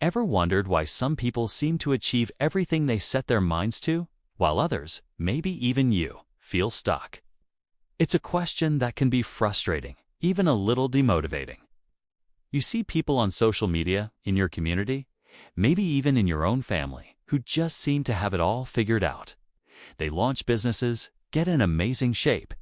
Ever wondered why some people seem to achieve everything they set their minds to, while others, maybe even you, feel stuck? It's a question that can be frustrating, even a little demotivating. You see people on social media, in your community, maybe even in your own family, who just seem to have it all figured out. They launch businesses, get in amazing shape,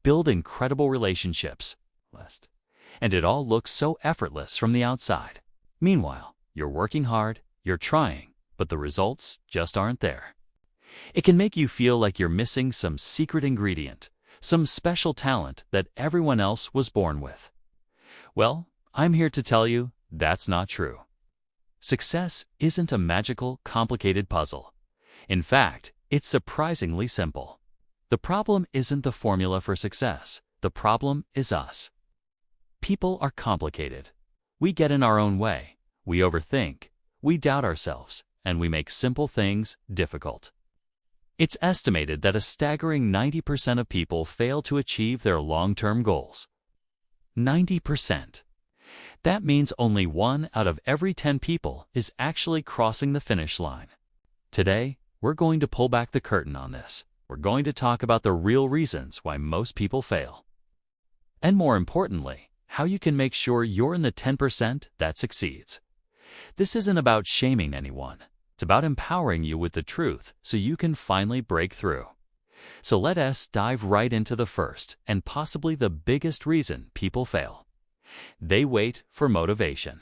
build incredible relationships, and it all looks so effortless from the outside. Meanwhile, you're working hard, you're trying, but the results just aren't there. It can make you feel like you're missing some secret ingredient, some special talent that everyone else was born with. Well, I'm here to tell you that's not true. Success isn't a magical, complicated puzzle. In fact, it's surprisingly simple. The problem isn't the formula for success. The problem is us. People are complicated. We get in our own way. We overthink. We doubt ourselves, and we make simple things difficult. It's estimated that a staggering 90% of people fail to achieve their long-term goals. 90%. That means only 1 out of every 10 people is actually crossing the finish line. Today, we're going to pull back the curtain on this. We're going to talk about the real reasons why most people fail. And more importantly, how you can make sure you're in the 10% that succeeds. This isn't about shaming anyone. It's about empowering you with the truth so you can finally break through. So let us dive right into the first and possibly the biggest reason people fail. They wait for motivation.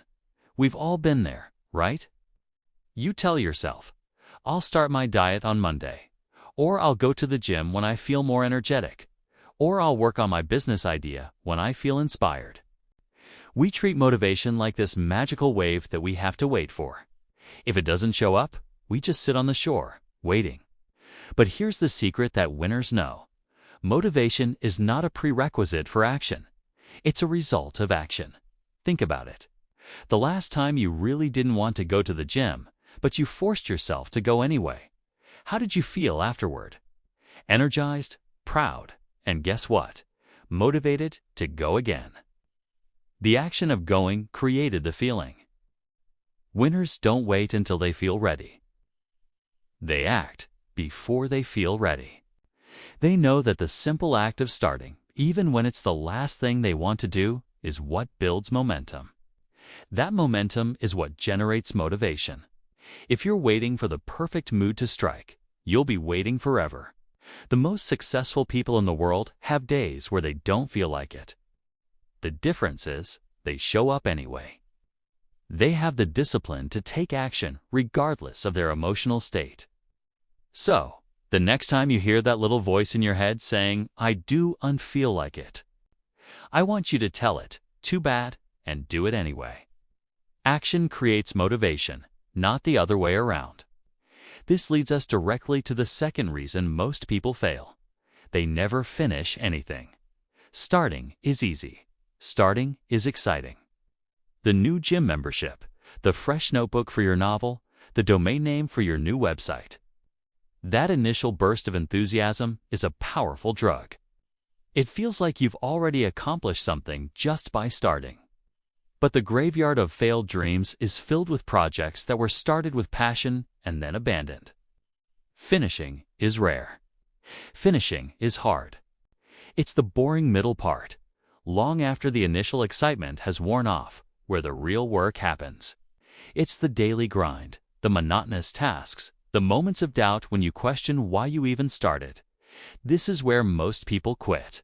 We've all been there, right? You tell yourself, I'll start my diet on Monday, or I'll go to the gym when I feel more energetic, or I'll work on my business idea when I feel inspired. We treat motivation like this magical wave that we have to wait for. If it doesn't show up, we just sit on the shore, waiting. But here's the secret that winners know. Motivation is not a prerequisite for action. It's a result of action. Think about it. The last time you really didn't want to go to the gym, but you forced yourself to go anyway. How did you feel afterward? Energized, proud, and guess what? Motivated to go again. The action of going created the feeling. Winners don't wait until they feel ready. They act before they feel ready. They know that the simple act of starting, even when it's the last thing they want to do, is what builds momentum. That momentum is what generates motivation. If you're waiting for the perfect mood to strike, you'll be waiting forever. The most successful people in the world have days where they don't feel like it. The difference is, they show up anyway. They have the discipline to take action regardless of their emotional state. So, the next time you hear that little voice in your head saying, I do unfeel like it, I want you to tell it, too bad, and do it anyway. Action creates motivation, not the other way around. This leads us directly to the second reason most people fail. They never finish anything. Starting is easy. Starting is exciting. The new gym membership, the fresh notebook for your novel, the domain name for your new website. That initial burst of enthusiasm is a powerful drug. It feels like you've already accomplished something just by starting. But the graveyard of failed dreams is filled with projects that were started with passion and then abandoned. Finishing is rare. Finishing is hard. It's the boring middle part, long after the initial excitement has worn off, where the real work happens. It's the daily grind, the monotonous tasks, the moments of doubt when you question why you even started. This is where most people quit.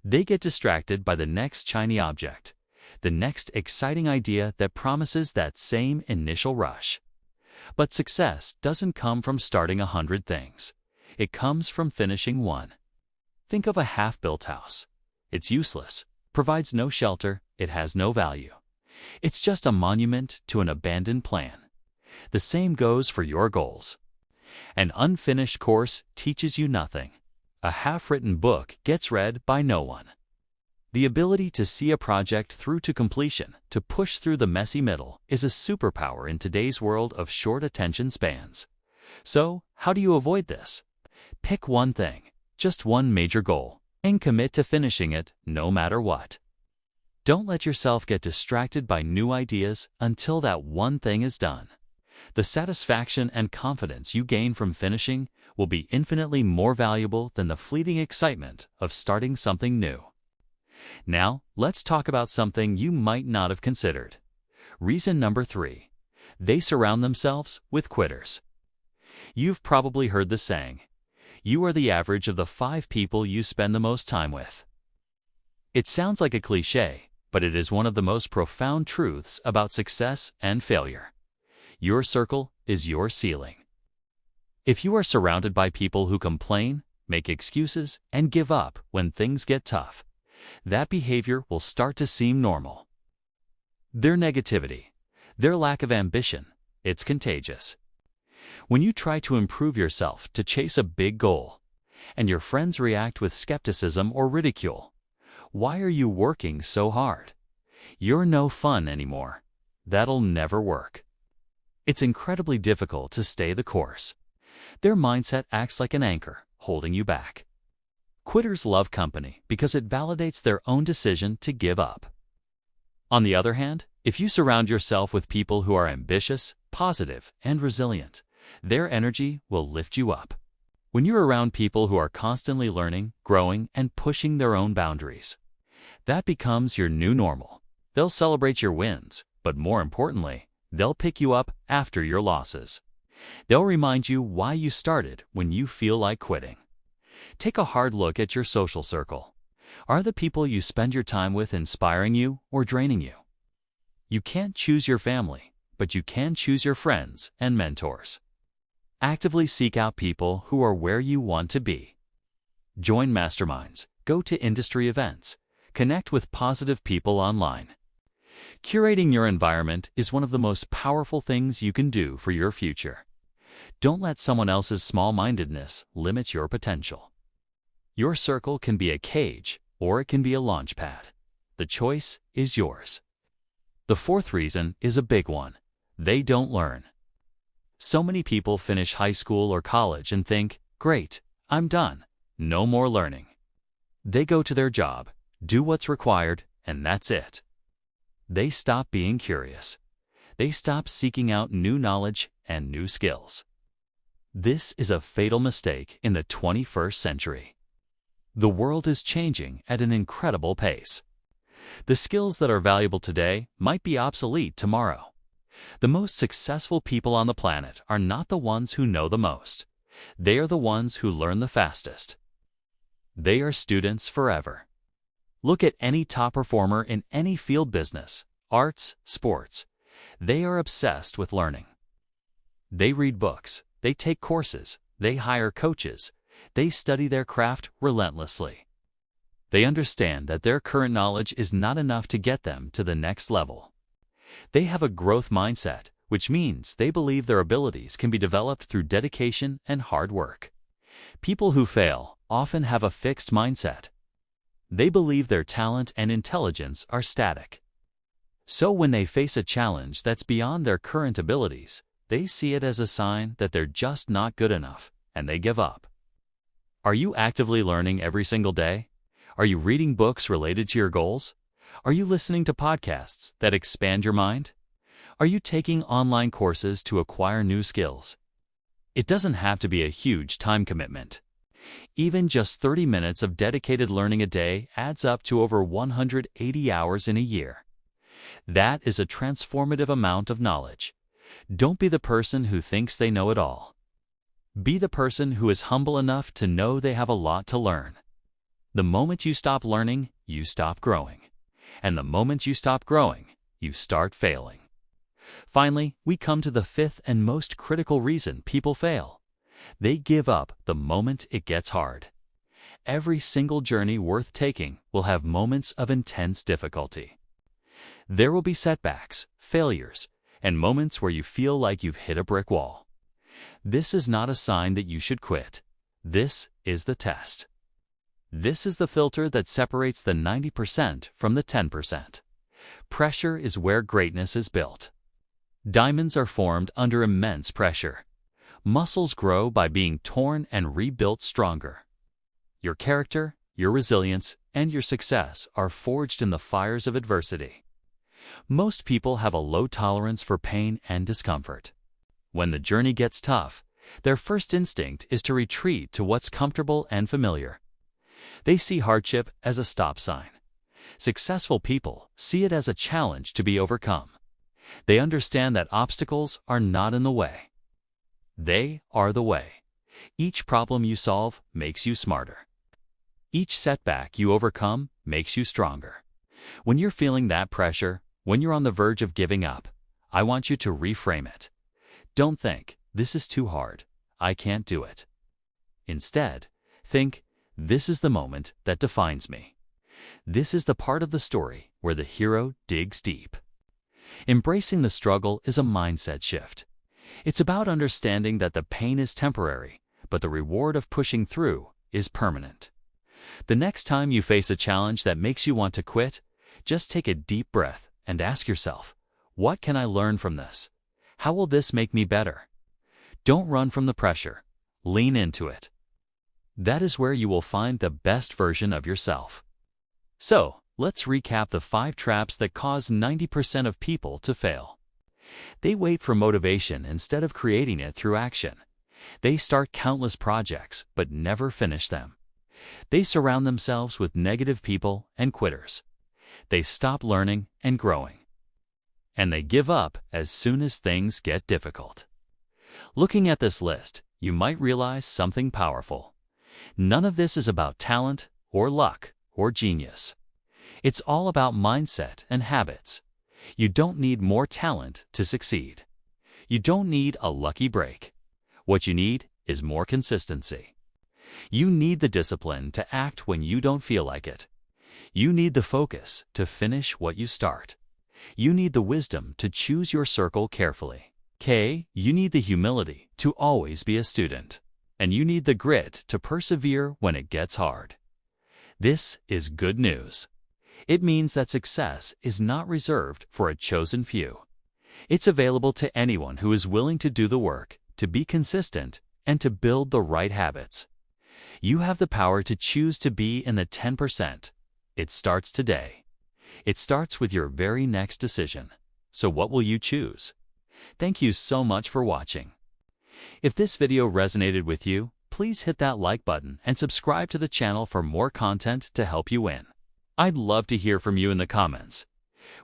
They get distracted by the next shiny object, the next exciting idea that promises that same initial rush. But success doesn't come from starting 100 things. It comes from finishing one. Think of a half-built house. It's useless, provides no shelter, it has no value. It's just a monument to an abandoned plan. The same goes for your goals. An unfinished course teaches you nothing. A half-written book gets read by no one. The ability to see a project through to completion, to push through the messy middle, is a superpower in today's world of short attention spans. So, how do you avoid this? Pick one thing, just one major goal, and commit to finishing it no matter what. Don't let yourself get distracted by new ideas until that one thing is done. The satisfaction and confidence you gain from finishing will be infinitely more valuable than the fleeting excitement of starting something new. Now, let's talk about something you might not have considered. Reason number 3. They surround themselves with quitters. You've probably heard the saying, "You are the average of the 5 people you spend the most time with." It sounds like a cliché, but it is one of the most profound truths about success and failure. Your circle is your ceiling. If you are surrounded by people who complain, make excuses, and give up when things get tough, that behavior will start to seem normal. Their negativity, their lack of ambition, it's contagious. When you try to improve yourself to chase a big goal, and your friends react with skepticism or ridicule, why are you working so hard? You're no fun anymore. That'll never work. It's incredibly difficult to stay the course. Their mindset acts like an anchor, holding you back. Quitters love company because it validates their own decision to give up. On the other hand, if you surround yourself with people who are ambitious, positive, and resilient, their energy will lift you up. When you're around people who are constantly learning, growing, and pushing their own boundaries, that becomes your new normal. They'll celebrate your wins, but more importantly, they'll pick you up after your losses. They'll remind you why you started when you feel like quitting. Take a hard look at your social circle. Are the people you spend your time with inspiring you or draining you? You can't choose your family, but you can choose your friends and mentors. Actively seek out people who are where you want to be. Join masterminds, go to industry events, connect with positive people online. Curating your environment is one of the most powerful things you can do for your future. Don't let someone else's small-mindedness limit your potential. Your circle can be a cage, or it can be a launch pad. The choice is yours. The 4th reason is a big one. They don't learn. So many people finish high school or college and think, "Great, I'm done. No more learning." They go to their job, do what's required, and that's it. They stop being curious. They stop seeking out new knowledge and new skills. This is a fatal mistake in the 21st century. The world is changing at an incredible pace. The skills that are valuable today might be obsolete tomorrow. The most successful people on the planet are not the ones who know the most. They are the ones who learn the fastest. They are students forever. Look at any top performer in any field: business, arts, sports. They are obsessed with learning. They read books, they take courses, they hire coaches, they study their craft relentlessly. They understand that their current knowledge is not enough to get them to the next level. They have a growth mindset, which means they believe their abilities can be developed through dedication and hard work. People who fail often have a fixed mindset. They believe their talent and intelligence are static. So when they face a challenge that's beyond their current abilities, they see it as a sign that they're just not good enough, and they give up. Are you actively learning every single day? Are you reading books related to your goals? Are you listening to podcasts that expand your mind? Are you taking online courses to acquire new skills? It doesn't have to be a huge time commitment. Even just 30 minutes of dedicated learning a day adds up to over 180 hours in a year. That is a transformative amount of knowledge. Don't be the person who thinks they know it all. Be the person who is humble enough to know they have a lot to learn. The moment you stop learning, you stop growing. And the moment you stop growing, you start failing. Finally, we come to the 5th and most critical reason people fail. They give up the moment it gets hard. Every single journey worth taking will have moments of intense difficulty. There will be setbacks, failures, and moments where you feel like you've hit a brick wall. This is not a sign that you should quit. This is the test. This is the filter that separates the 90% from the 10%. Pressure is where greatness is built. Diamonds are formed under immense pressure. Muscles grow by being torn and rebuilt stronger. Your character, your resilience, and your success are forged in the fires of adversity. Most people have a low tolerance for pain and discomfort. When the journey gets tough, their first instinct is to retreat to what's comfortable and familiar. They see hardship as a stop sign. Successful people see it as a challenge to be overcome. They understand that obstacles are not in the way. They are the way. Each problem you solve makes you smarter. Each setback you overcome makes you stronger. When you're feeling that pressure, when you're on the verge of giving up, I want you to reframe it. Don't think, "This is too hard. I can't do it." Instead, think, "This is the moment that defines me. This is the part of the story where the hero digs deep." Embracing the struggle is a mindset shift. It's about understanding that the pain is temporary, but the reward of pushing through is permanent. The next time you face a challenge that makes you want to quit, just take a deep breath and ask yourself, "What can I learn from this? How will this make me better?" Don't run from the pressure. Lean into it. That is where you will find the best version of yourself. So, let's recap the 5 traps that cause 90% of people to fail. They wait for motivation instead of creating it through action. They start countless projects but never finish them. They surround themselves with negative people and quitters. They stop learning and growing. And they give up as soon as things get difficult. Looking at this list, you might realize something powerful. None of this is about talent or luck or genius. It's all about mindset and habits. You don't need more talent to succeed. You don't need a lucky break. What you need is more consistency. You need the discipline to act when you don't feel like it. You need the focus to finish what you start. You need the wisdom to choose your circle carefully. You need the humility to always be a student. And you need the grit to persevere when it gets hard. This is good news. It means that success is not reserved for a chosen few. It's available to anyone who is willing to do the work, to be consistent, and to build the right habits. You have the power to choose to be in the 10%. It starts today. It starts with your very next decision. So what will you choose? Thank you so much for watching. If this video resonated with you, please hit that like button and subscribe to the channel for more content to help you win. I'd love to hear from you in the comments.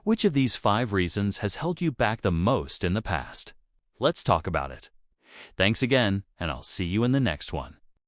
Which of these 5 reasons has held you back the most in the past? Let's talk about it. Thanks again, and I'll see you in the next one.